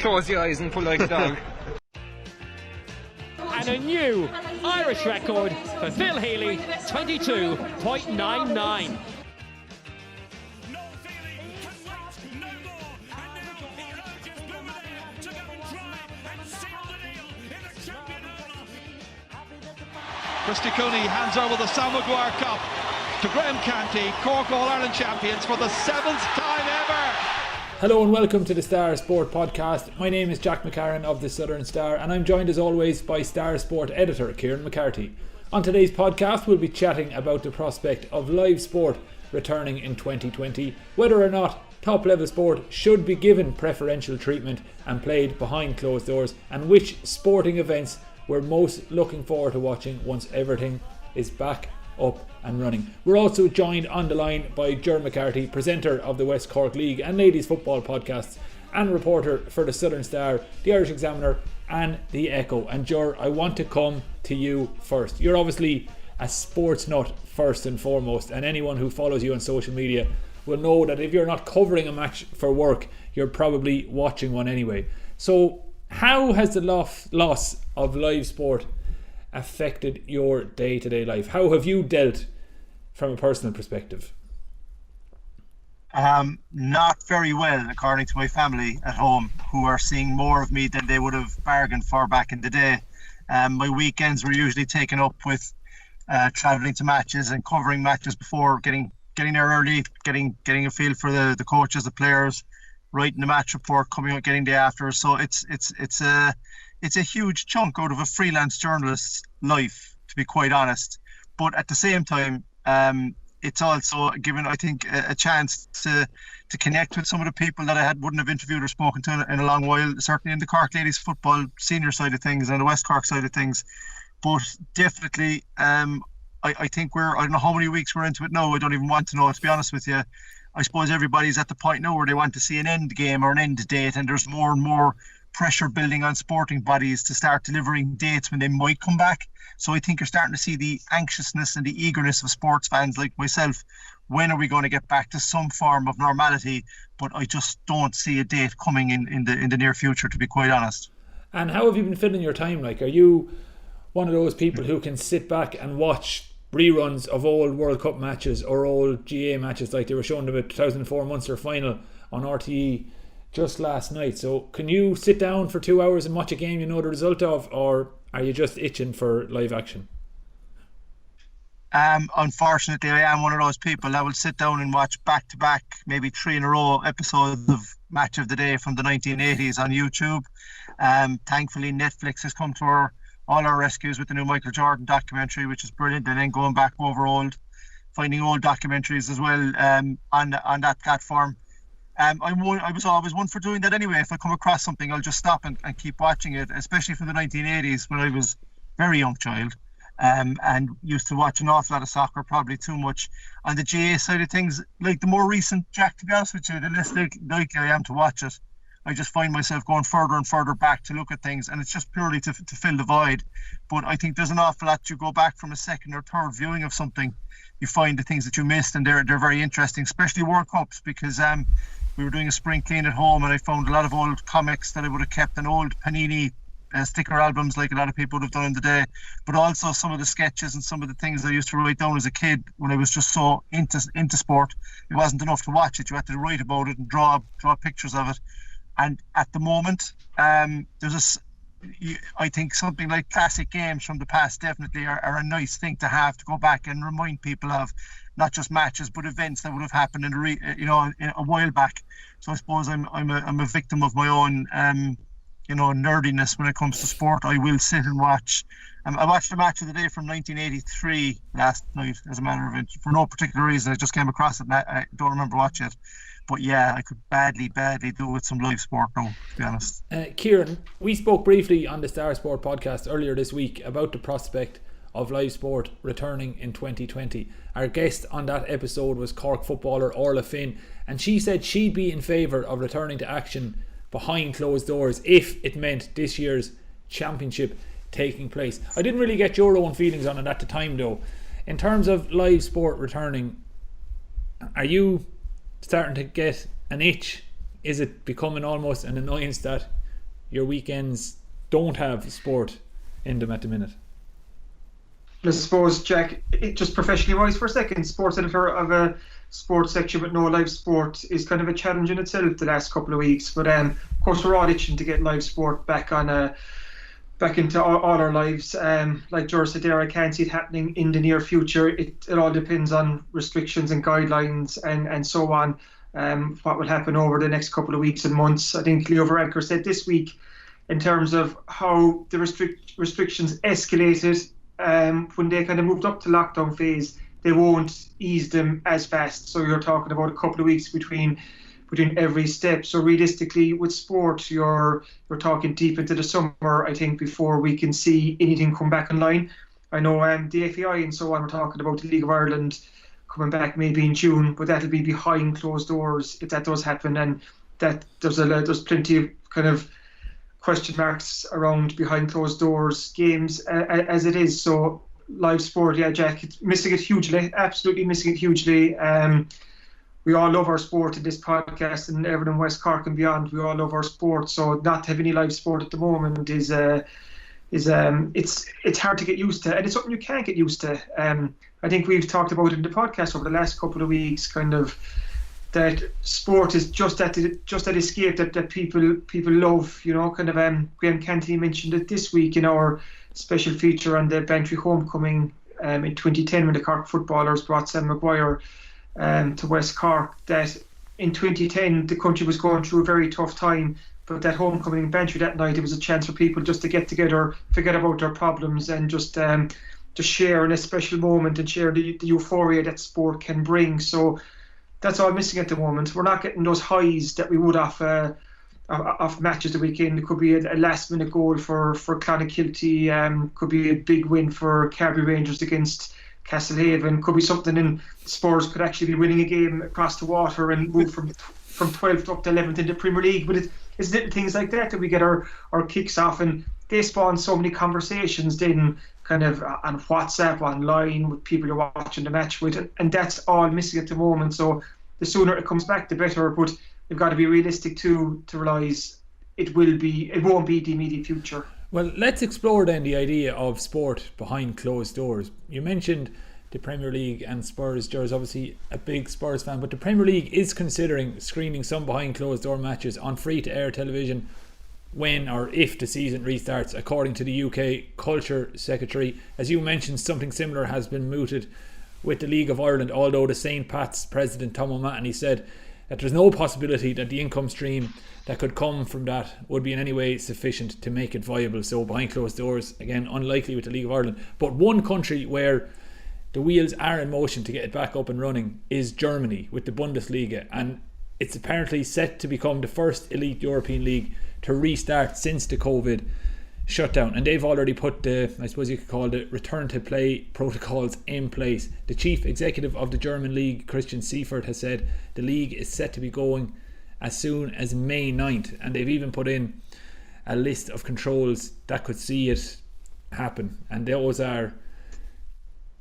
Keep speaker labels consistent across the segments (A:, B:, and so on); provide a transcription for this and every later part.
A: close your eyes and pull like a dog.
B: And a new Irish record for Phil Healy, 22.99.
C: Christy Cooney hands over the Sam Maguire Cup to Ger McCarthy, Cork All-Ireland champions for the 7th time ever.
D: Hello and welcome to the Star Sport podcast. My name is Ger McCarthy of the Southern Star and I'm joined as always by Star Sport editor Kieran McCarthy. On today's podcast we'll be chatting about the prospect of live sport returning in 2020, whether or not top level sport should be given preferential treatment and played behind closed doors, and which sporting events we're most looking forward to watching once everything is back up and running. We're also joined on the line by Ger McCarthy, presenter of the West Cork League and Ladies Football podcasts and reporter for the Southern Star, the Irish Examiner and the Echo. And Ger, I want to come to you first. You're obviously a sports nut first and foremost, and anyone who follows you on social media will know that if you're not covering a match for work, you're probably watching one anyway. So how has the loss of live sport affected your day-to-day life? How have you dealt from a personal perspective?
E: Not very well, according to my family at home, who are seeing more of me than they would have bargained for back in the day. My weekends were usually taken up with travelling to matches and covering matches before getting there early, getting a feel for the coaches, the players, writing the match report, coming out, getting day after. So it's a huge chunk out of a freelance journalist's life, to be quite honest. But at the same time, it's also given, I think, a chance to connect with some of the people that I wouldn't have interviewed or spoken to in a long while, certainly in the Cork Ladies Football senior side of things and the West Cork side of things. But definitely, I think I don't know how many weeks we're into it now. I don't even want to know, to be honest with you. I suppose everybody's at the point now where they want to see an end game or an end date, and there's more and more pressure building on sporting bodies to start delivering dates when they might come back. So I think you're starting to see the anxiousness and the eagerness of sports fans like myself. When are we going to get back to some form of normality? But I just don't see a date coming in the near future, to be quite honest.
D: And how have you been filling your time? Like, are you one of those people who can sit back and watch reruns of old World Cup matches or old GAA matches, like they were showing the 2004 Munster final on RTE just last night? So can you sit down for 2 hours and watch a game you know the result of, or are you just itching for live action?
E: Unfortunately, I am one of those people that will sit down and watch back-to-back, maybe 3 in a row episodes of Match of the Day from the 1980s on YouTube. Thankfully, Netflix has come to all our rescues with the new Michael Jordan documentary, which is brilliant, and then going back over finding old documentaries as well on that platform. I was always one for doing that anyway. If I come across something, I'll just stop and keep watching it, especially from the 1980s when I was a very young child, and used to watch an awful lot of soccer, probably too much. On the GAA side of things, like the more recent, Jack, to be honest with you, the less likely I am to watch it. I just find myself going further and further back to look at things, and it's just purely to fill the void. But I think there's an awful lot. You go back from a second or third viewing of something, you find the things that you missed, and they're very interesting, especially World Cups, because we were doing a spring clean at home and I found a lot of old comics that I would have kept, and old Panini sticker albums like a lot of people would have done in the day, but also some of the sketches and some of the things I used to write down as a kid when I was just so into sport. It wasn't enough to watch it, you had to write about it and draw pictures of it. And at the moment, I think something like classic games from the past definitely are a nice thing to have, to go back and remind people of, not just matches but events that would have happened in a while back. So I suppose I'm a victim of my own nerdiness when it comes to sport. I will sit and watch. I watched a Match of the Day from 1983 last night, as a matter of it, for no particular reason. I just came across it and I don't remember watching it. But yeah, I could badly do with some live sport now, to be honest.
D: Kieran, we spoke briefly on the Star Sport podcast earlier this week about the prospect of live sport returning in 2020. Our guest on that episode was Cork footballer Orla Finn, and she said she'd be in favour of returning to action behind closed doors if it meant this year's championship taking place. I didn't really get your own feelings on it at the time though. In terms of live sport returning, are you starting to get an itch? Is it becoming almost an annoyance that your weekends don't have sport in them at the minute?
A: I suppose, Jack, just professionally wise for a second, sports editor of a sports section with no live sport is kind of a challenge in itself the last couple of weeks. But of course, we're all itching to get live sport back into all our lives. Like George said there, I can't see it happening in the near future. It all depends on restrictions and guidelines and so on. What will happen over the next couple of weeks and months. I think Leo Varadkar said this week, in terms of how the restrictions escalated when they kind of moved up to lockdown phase, they won't ease them as fast. So you're talking about a couple of weeks between every step. So realistically, with sport, you're talking deep into the summer, I think, before we can see anything come back online. I know the FAI and so on, we're talking about the League of Ireland coming back maybe in June, but that'll be behind closed doors if that does happen, and that there's plenty of kind of question marks around behind closed doors games as it is. So live sport, yeah, Jack, it's missing it hugely, absolutely missing it hugely. We all love our sport in this podcast, and everyone in West Cork and beyond, we all love our sport. So not to have any live sport at the moment is it's hard to get used to, and it's something you can't get used to. I think we've talked about in the podcast over the last couple of weeks, kind of that sport is just that escape that people love, you know. Kind of Ger McCarthy mentioned it this week in our special feature on the Bantry homecoming in 2010 when the Cork footballers brought Sam Maguire to West Cork, that in 2010 the country was going through a very tough time, but that homecoming in Bantry that night, it was a chance for people just to get together, forget about their problems, and just share in a special moment and share the euphoria that sport can bring. So that's all missing at the moment. We're not getting those highs that we would off matches the weekend. It could be a last minute goal for Clonakilty, could be a big win for Carbery Rangers against Castlehaven, could be something in Spurs could actually be winning a game across the water and move from 12th up to 11th in the Premier League. But it's little things like that we get our kicks off, and they spawn so many conversations then kind of on WhatsApp, online, with people you're watching the match with, and that's all missing at the moment. So the sooner it comes back, the better, but we've got to be realistic to realise it won't be the immediate future.
D: Well, let's explore then the idea of sport behind closed doors. You mentioned the Premier League and Spurs. Ger's obviously a big Spurs fan, but the Premier League is considering screening some behind closed door matches on free-to-air television when or if the season restarts, according to the UK Culture Secretary. As you mentioned, something similar has been mooted with the League of Ireland, although the St. Pat's president Tom O'Mahony said that there's no possibility that the income stream that could come from that would be in any way sufficient to make it viable. So behind closed doors, again, unlikely with the League of Ireland. But one country where the wheels are in motion to get it back up and running is Germany with the Bundesliga, and it's apparently set to become the first elite European league to restart since the COVID shutdown, and they've already put the, I suppose you could call it, return to play protocols in place. The chief executive of the German league, Christian Seifert, has said the league is set to be going as soon as May 9th, and they've even put in a list of controls that could see it happen, and those are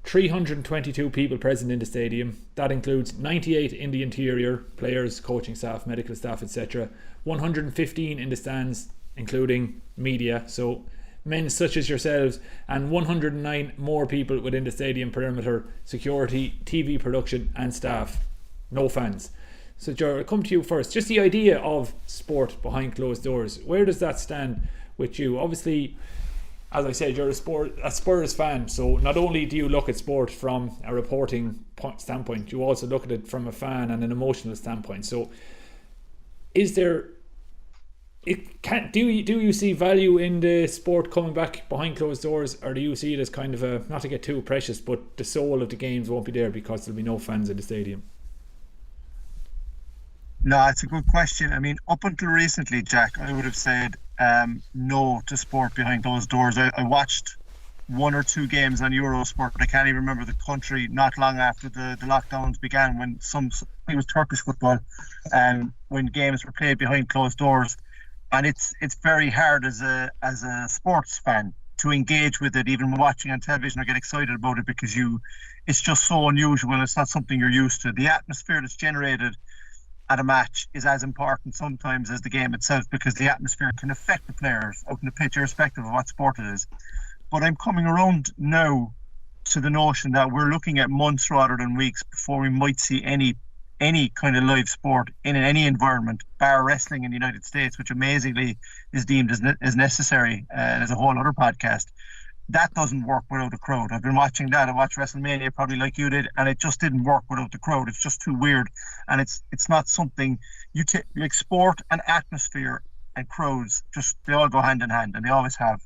D: 322 people present in the stadium. That includes 98 in the interior, players, coaching staff, medical staff, etc. 115 in the stands, including media, so men such as yourselves, and 109 more people within the stadium perimeter, security, TV production and staff. No fans. So Ger, I'll come to you first. Just the idea of sport behind closed doors, where does that stand with you? Obviously, as I said, you're a Spurs fan, so not only do you look at sport from a reporting standpoint, you also look at it from a fan and an emotional standpoint. So is there, do you see value in the sport coming back behind closed doors, or do you see it as kind of a, not to get too precious, but the soul of the games won't be there because there'll be no fans in the stadium?
E: No, it's a good question. I mean, up until recently, Jack, I would have said no to sport behind closed doors. I watched one or two games on Eurosport, but I can't even remember the country, not long after the lockdowns began, when it was Turkish football, when games were played behind closed doors. And it's very hard as a sports fan to engage with it, even when watching on television or get excited about it, because it's just so unusual. It's not something you're used to. The atmosphere that's generated at a match is as important sometimes as the game itself, because the atmosphere can affect the players out in the pitch irrespective of what sport it is. But I'm coming around now to the notion that we're looking at months rather than weeks before we might see any kind of live sport in any environment, bar wrestling in the United States, which amazingly is deemed as necessary. There's a whole other podcast. That doesn't work without a crowd. I've been watching that. I watched WrestleMania probably like you did, and it just didn't work without the crowd. It's just too weird, and it's not something you take. Like sport and atmosphere and crowds, they all go hand in hand, and they always have.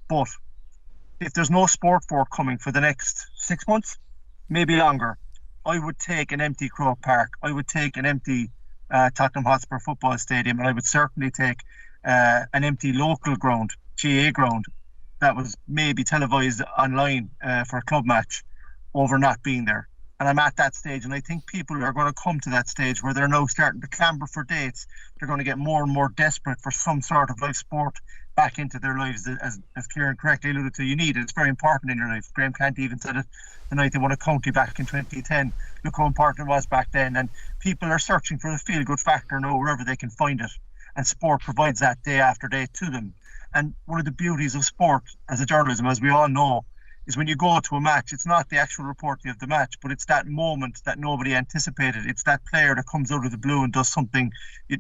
E: But if there's no sport forthcoming for the next 6 months, maybe longer, I would take an empty Croke Park. I would take an empty Tottenham Hotspur football stadium, and I would certainly take an empty local ground, GAA ground, that was maybe televised online for a club match over not being there. And I'm at that stage, and I think people are going to come to that stage where they're now starting to clamber for dates. They're going to get more and more desperate for some sort of live sport back into their lives. As Kieran correctly alluded to, you need it. It's very important in your life. Graham Canty even said it the night they won a county back in 2010. Look how important it was back then. And people are searching for the feel-good factor now wherever they can find it. And sport provides that day after day to them. And one of the beauties of sport as a journalism, as we all know, is when you go to a match, it's not the actual reporting of the match, but it's that moment that nobody anticipated. It's that player that comes out of the blue and does something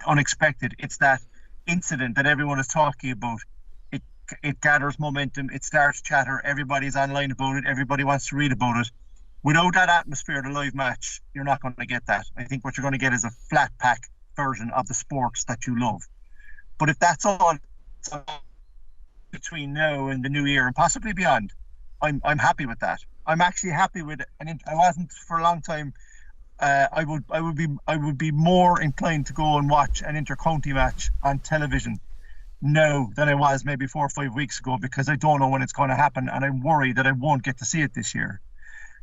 E: unexpected. It's that incident that everyone is talking about. It gathers momentum, it starts chatter, everybody's online about it, everybody wants to read about it. Without that atmosphere of a live match, you're not going to get that. I think what you're going to get is a flat pack version of the sports that you love. But if that's all between now and the new year and possibly beyond, I'm happy with that. I'm actually happy with it. And I wasn't for a long time. I would be more inclined to go and watch an inter-county match on television now than I was maybe 4 or 5 weeks ago, because I don't know when it's going to happen, and I'm worried that I won't get to see it this year.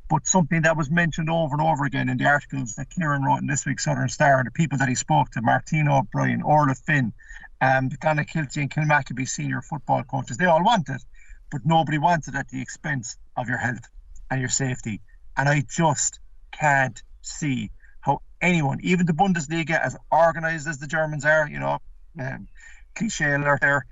E: But something that was mentioned over and over again in the articles that Kieran wrote in this week's Southern Star, the people that he spoke to, Martino O'Brien, Orla Finn, the Clonakilty and Kilmacabea senior football coaches, they all want it, but nobody wants it at the expense of your health and your safety. And I just can't see how anyone, even the Bundesliga, as organised as the Germans are, cliche alert there,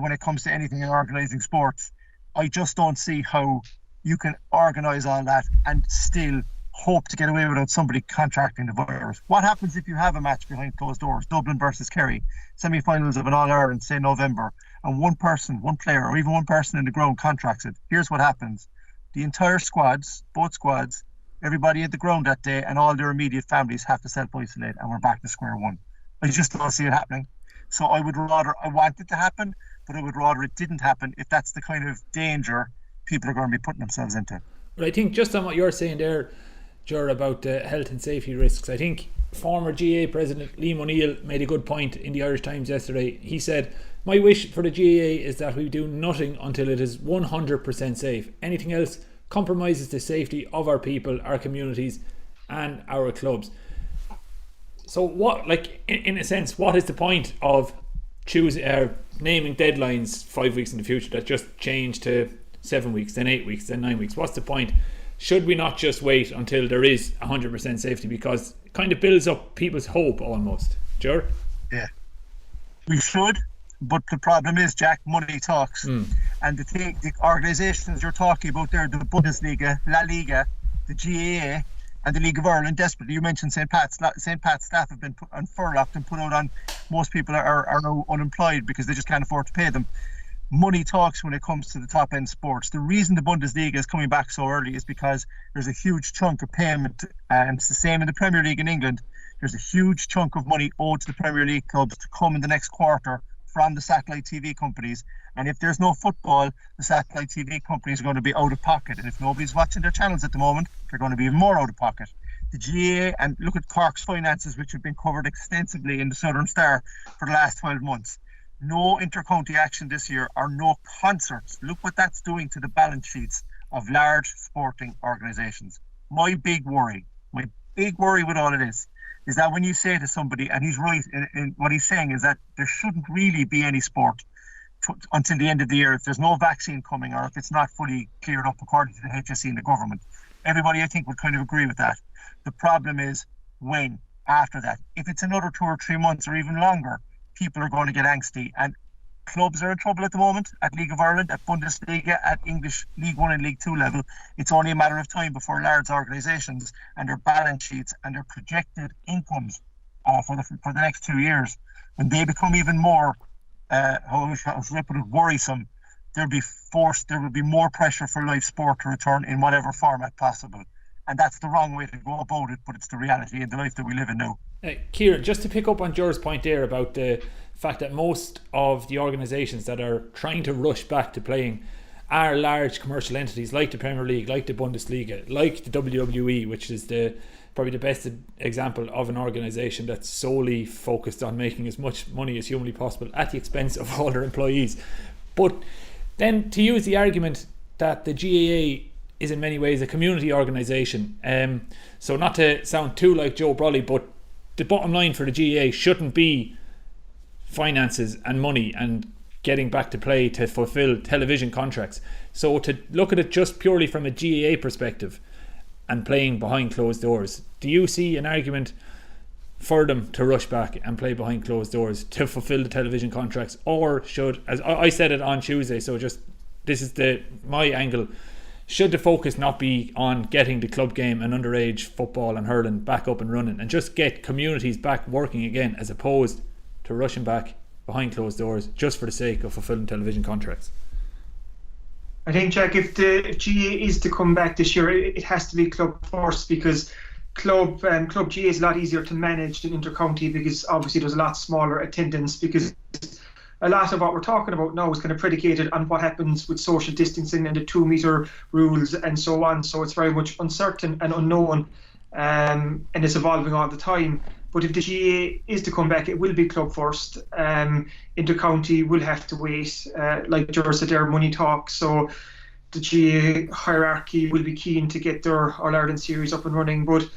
E: when it comes to anything in organising sports, I just don't see how you can organise all that and still hope to get away without somebody contracting the virus. What happens if you have a match behind closed doors, Dublin versus Kerry, semi-finals of an All-Ireland, say November, and one player or even one person in the ground contracts it? Here's what happens. The entire squads, both squads, everybody at the ground that day and all their immediate families have to self-isolate, and we're back to square one. I just don't see it happening. So I want it to happen, but I would rather it didn't happen if that's the kind of danger people are going to be putting themselves into.
D: But I think just on what you're saying there, Ger, about the health and safety risks, I think former GAA President Liam O'Neill made a good point in the Irish Times yesterday. He said, "My wish for the GAA is that we do nothing until it is 100% safe. Anything else compromises the safety of our people, our communities and our clubs." So what, in a sense, what is the point of naming deadlines 5 weeks in the future that just change to 7 weeks, then 8 weeks, then 9 weeks? What's the point? Should we not just wait until there is 100% safety? Because it kind of builds up people's hope almost. Sure?
E: Yeah. We should, but the problem is, Jack, money talks. And the organisations you're talking about there, the Bundesliga, La Liga, the GAA, and the League of Ireland, desperately. You mentioned St. Pat's. St. Pat's staff have been put on furloughed and put out on. Most people are now unemployed because they just can't afford to pay them. Money talks when it comes to the top end sports. The reason the Bundesliga is coming back so early is because there's a huge chunk of payment, and it's the same in the Premier League in England. There's a huge chunk of money owed to the Premier League clubs to come in the next quarter from the satellite TV companies. And if there's no football, the satellite TV companies are going to be out of pocket. And if nobody's watching their channels at the moment, they're going to be even more out of pocket. The GAA, and look at Cork's finances, which have been covered extensively in the Southern Star for the last 12 months. No inter-county action this year, or no concerts. Look what that's doing to the balance sheets of large sporting organisations. My big worry with all of this is that when you say to somebody, and he's right in what he's saying, is that there shouldn't really be any sport until the end of the year if there's no vaccine coming, or if it's not fully cleared up according to the HSE and the government. Everybody, I think, would kind of agree with that. The problem is when. after that. If it's another 2 or 3 months or even longer, people are going to get angsty. And clubs are in trouble at the moment at League of Ireland, at Bundesliga, at English League 1 and League 2 level. It's only a matter of time before large organisations and their balance sheets and their projected incomes for the next 2 years, when they become even more worrisome, there will be more pressure for live sport to return in whatever format possible. And that's the wrong way to go about it, but it's the reality in the life that we live in now.
D: Kieran, just to pick up on Ger's point there about the fact that most of the organisations that are trying to rush back to playing are large commercial entities like the Premier League, like the Bundesliga, like the WWE, which is probably the best example of an organisation that's solely focused on making as much money as humanly possible at the expense of all their employees. But then to use the argument that the GAA is in many ways a community organisation, so not to sound too like Joe Brolly, but the bottom line for the GAA shouldn't be finances and money and getting back to play to fulfil television contracts. So to look at it just purely from a GAA perspective and playing behind closed doors, do you see an argument for them to rush back and play behind closed doors to fulfil the television contracts? Or should, as I said it on Tuesday, so just this is my angle, should the focus not be on getting the club game and underage football and hurling back up and running and just get communities back working again, as opposed to rushing back behind closed doors just for the sake of fulfilling television contracts?
A: I think, Jack, if the GAA is to come back this year, it has to be club first, because club GAA is a lot easier to manage than intercounty, because obviously there's a lot smaller attendance, because a lot of what we're talking about now is kind of predicated on what happens with social distancing and the 2 metre rules and so on. So it's very much uncertain and unknown, and it's evolving all the time. But if the GAA is to come back, it will be club first. Intercounty will have to wait. Like Ger said there, money talks. So the GAA hierarchy will be keen to get their All-Ireland series up and running. But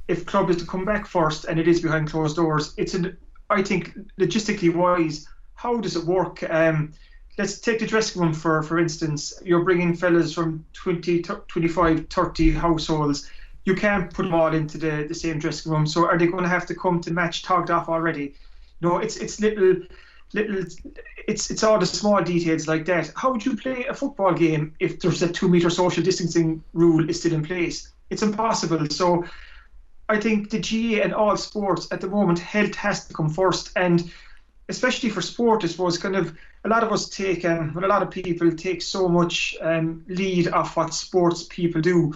A: if club is to come back first and it is behind closed doors, I think logistically wise, how does it work? Let's take the dressing room for instance. You're bringing fellas from 20, 25, 30 households. You can't put them all into the same dressing room. So are they going to have to come to match togged off already? No, it's little. It's all the small details like that. How would you play a football game if there's a 2 metre social distancing rule is still in place? It's impossible. So I think the GAA and all sports at the moment, health has to come first, and especially for sport, I suppose, kind of a lot of us take, a lot of people take so much lead off what sports people do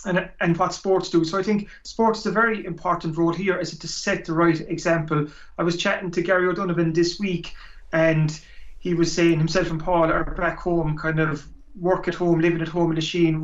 A: and what sports do. So I think sports is a very important role here, is it to set the right example. I was chatting to Gary O'Donovan this week, and he was saying himself and Paul are back home, kind of work at home, living at home in a machine,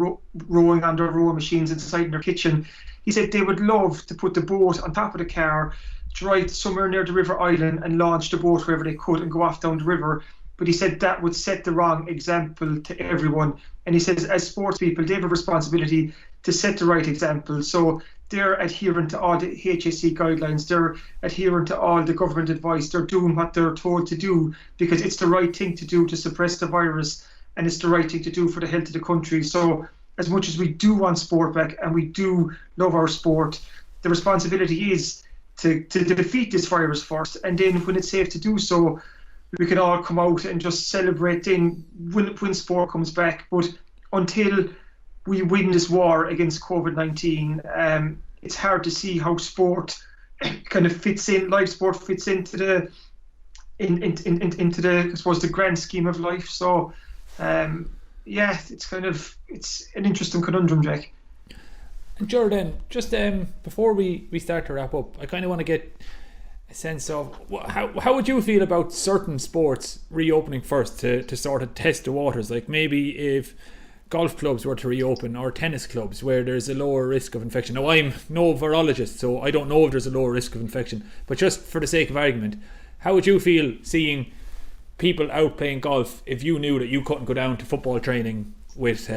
A: rowing on their rowing machines inside in their kitchen. He said they would love to put the boat on top of the car, drive somewhere near the River Island and launch the boat wherever they could and go off down the river. But he said that would set the wrong example to everyone. And he says, as sports people, they have a responsibility to set the right example. So they're adhering to all the HSE guidelines, they're adhering to all the government advice, they're doing what they're told to do because it's the right thing to do to suppress the virus, and it's the right thing to do for the health of the country. So as much as we do want sport back and we do love our sport, the responsibility is to defeat this virus first, and then when it's safe to do so, we can all come out and just celebrate then when sport comes back. But until we win this war against COVID-19, it's hard to see how sport kind of fits in, live sport fits into the I suppose the grand scheme of life. So it's an interesting conundrum, Jack.
D: Jordan, just before we start to wrap up, I kind of want to get a sense of how would you feel about certain sports reopening first to sort of test the waters, like maybe if golf clubs were to reopen, or tennis clubs where there's a lower risk of infection. Now, I'm no virologist, so I don't know if there's a lower risk of infection, but just for the sake of argument, how would you feel seeing people out playing golf if you knew that you couldn't go down to football training with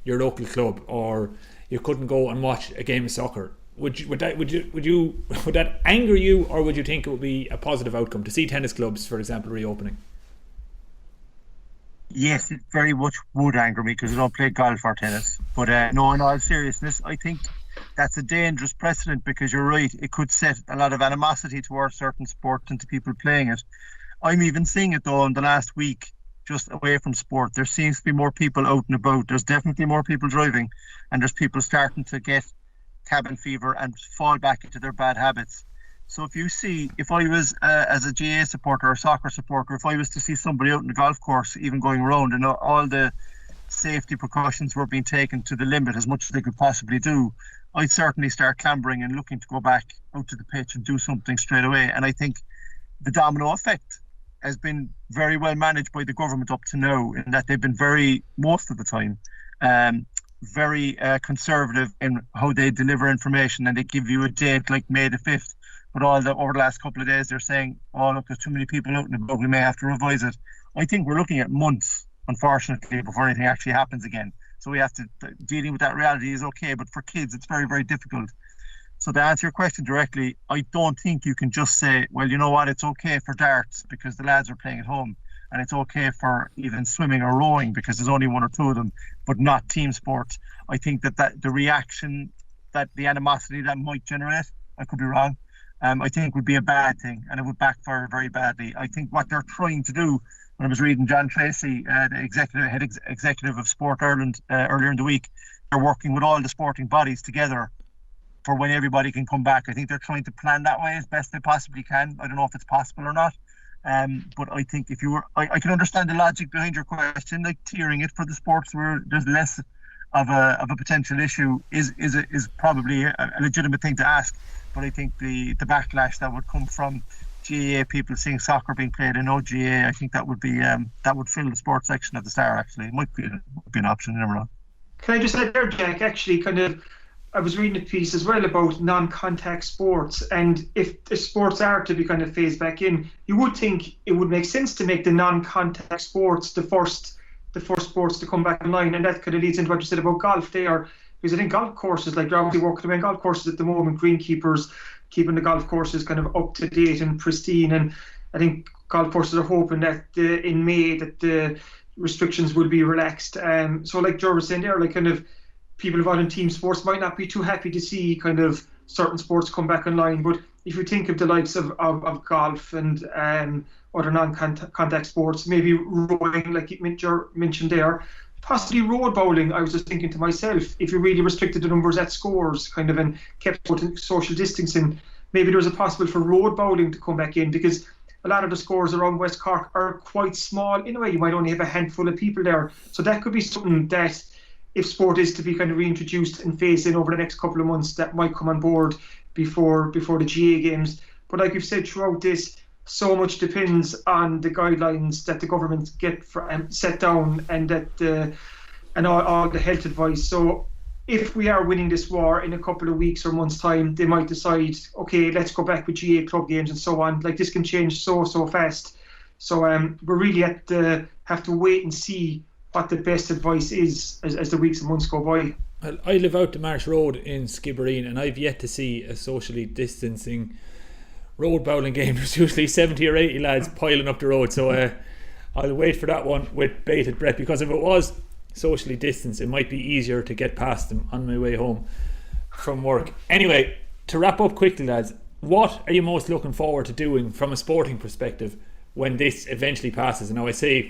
D: your local club, or you couldn't go and watch a game of soccer? Would that anger you, or would you think it would be a positive outcome to see tennis clubs, for example, reopening?
E: Yes, it very much would anger me because I don't play golf or tennis. But no, in all seriousness, I think that's a dangerous precedent, because you're right, it could set a lot of animosity towards certain sports and to people playing it. I'm even seeing it though in the last week, just away from sport. There seems to be more people out and about. There's definitely more people driving, and there's people starting to get cabin fever and fall back into their bad habits. So if I was as a GAA supporter or soccer supporter, if I was to see somebody out in the golf course even going around, and all the safety precautions were being taken to the limit as much as they could possibly do, I'd certainly start clambering and looking to go back out to the pitch and do something straight away. And I think the domino effect has been very well managed by the government up to now, in that they've been most of the time, very conservative in how they deliver information, and they give you a date like May the 5th. But over the last couple of days, they're saying, oh, look, there's too many people out and about, we may have to revise it. I think we're looking at months, unfortunately, before anything actually happens again. So we have to, dealing with that reality is okay, but for kids, it's very, very difficult. So to answer your question directly, I don't think you can just say, well, you know what, it's okay for darts because the lads are playing at home, and it's okay for even swimming or rowing because there's only one or two of them, but not team sports. I think that the reaction, that the animosity that might generate, I could be wrong, I think would be a bad thing, and it would backfire very badly. I think what they're trying to do, when I was reading John Tracy, the head executive of Sport Ireland earlier in the week, they're working with all the sporting bodies together for when everybody can come back. I think they're trying to plan that way as best they possibly can. I don't know if it's possible or not. But I think I can understand the logic behind your question, like tiering it for the sports where there's less of a potential issue is probably a legitimate thing to ask. But I think the backlash that would come from GAA people seeing soccer being played in GAA, I think that would fill the sports section of the Star. Actually, it might be an option. You never know.
A: Can I just add there, Jack? Actually, I was reading a piece as well about non-contact sports, and if the sports are to be kind of phased back in, you would think it would make sense to make the non-contact sports the first sports to come back online, and that kind of leads into what you said about golf there, because I think golf courses, like, you're obviously working away in golf courses at the moment, greenkeepers keeping the golf courses kind of up to date and pristine, and I think golf courses are hoping that in May that the restrictions will be relaxed. So like Ger was saying there, like, kind of people involved in team sports might not be too happy to see kind of certain sports come back online, but if you think of the likes of golf and other non-contact sports, maybe rowing, like Ger mentioned there, possibly road bowling. I was just thinking to myself, if you really restricted the numbers at scores kind of and kept social distancing, maybe there was a possible for road bowling to come back in, because a lot of the scores around West Cork are quite small in a way. You might only have a handful of people there, so that could be something that, if sport is to be kind of reintroduced and phased in over the next couple of months, that might come on board before the GAA games. But like you've said throughout this, so much depends on the guidelines that the government get set down, and that and all the health advice. So if we are winning this war in a couple of weeks or months' time, they might decide, okay, let's go back with GAA club games and so on. Like, this can change so fast. So we're really have to wait and see what the best advice is as the weeks and months go by.
D: Well, I live out the Marsh Road in Skibbereen, and I've yet to see a socially distancing road bowling game. There's usually 70 or 80 lads piling up the road, so I'll wait for that one with bated breath, because if it was socially distanced, it might be easier to get past them on my way home from work. Anyway, to wrap up quickly, lads, what are you most looking forward to doing from a sporting perspective when this eventually passes? And now I say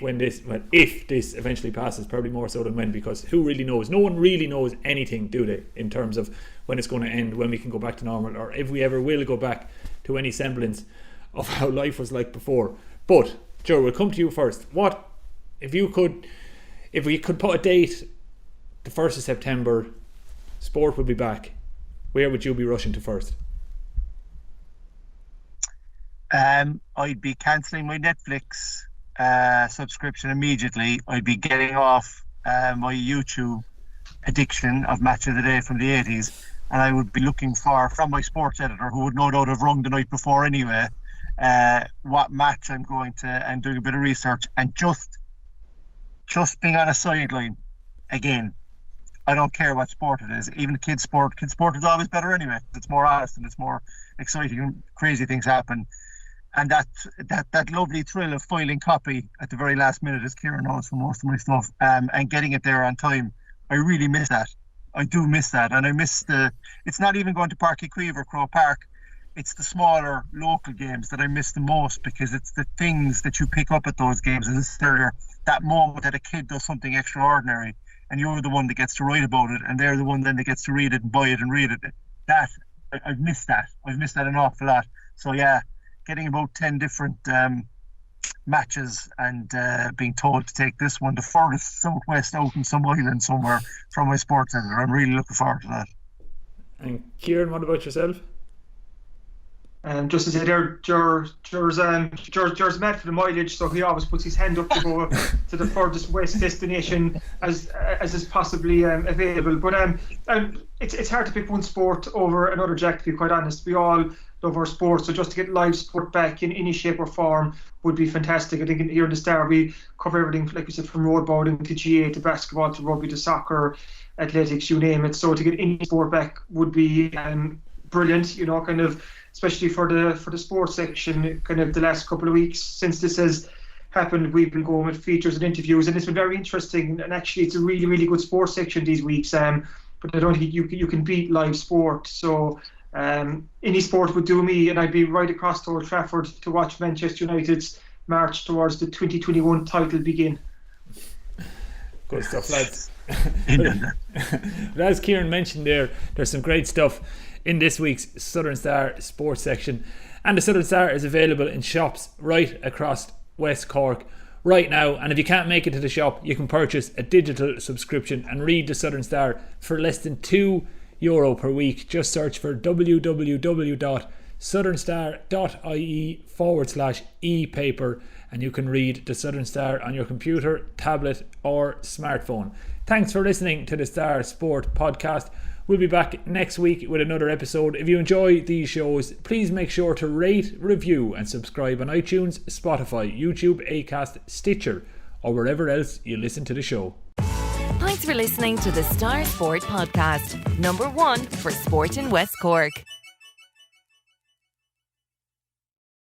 D: if this eventually passes, probably more so than when, because who really knows? No one really knows anything, do they, in terms of when it's going to end, when we can go back to normal, or if we ever will go back to any semblance of how life was like before. But Joe, we'll come to you first. What if we could put a date, the 1st of September, sport would be back, where would you be rushing to first?
E: I'd be cancelling my Netflix subscription immediately. I'd be getting off my YouTube addiction of Match of the Day from the 80s, and I would be looking from my sports editor, who would no doubt have rung the night before anyway, what match I'm going to, and doing a bit of research, and just being on a sideline again. I don't care what sport it is, even kids sport is always better anyway. It's more honest and it's more exciting, and crazy things happen. And that lovely thrill of filing copy at the very last minute, as Kieran knows from most of my stuff, and getting it there on time, I really miss that. I do miss that, and I miss it's not even going to Park Equiver, Crow Park. It's the smaller local games that I miss the most, because it's the things that you pick up at those games. As I said earlier, that moment that a kid does something extraordinary and you're the one that gets to write about it, and they're the one then that gets to read it and buy it and read it. I've missed that. I've missed that an awful lot. So yeah, getting about 10 different matches and being told to take this one, the furthest southwest out in some island somewhere from my sports centre. I'm really looking forward to that.
D: And Kieran, what about yourself?
A: Just as I said, Ger's mad for the mileage, so he always puts his hand up to go to the furthest west destination as is possibly available. But it's hard to pick one sport over another, Jack, to be quite honest. We all love our sport, so just to get live sport back in any shape or form would be fantastic. I think here in the Star we cover everything, like we said, from road bowling to GAA to basketball to rugby to soccer, athletics, you name it. So to get any sport back would be brilliant, you know, kind of, especially for the sports section. Kind of the last couple of weeks since this has happened, we've been going with features and interviews, and it's been very interesting. And actually, it's a really, really good sports section these weeks. But I don't think you can beat live sport. So any sport would do me, and I'd be right across to Old Trafford to watch Manchester United's march towards the 2021 title begin.
D: Good stuff, lads. But as Kieran mentioned there's some great stuff in this week's Southern Star sports section, and the Southern Star is available in shops right across West Cork right now. And if you can't make it to the shop, you can purchase a digital subscription and read the Southern Star for less than €2 per week. Just search for www.southernstar.ie/e-paper and you can read the Southern Star on your computer, tablet or smartphone. Thanks for listening to the Star Sport Podcast. We'll be back next week with another episode. If you enjoy these shows, please make sure to rate, review and subscribe on iTunes, Spotify, YouTube, Acast, Stitcher or wherever else you listen to the show.
F: Thanks for listening to the Star Sport Podcast, number 1 for sport in West Cork.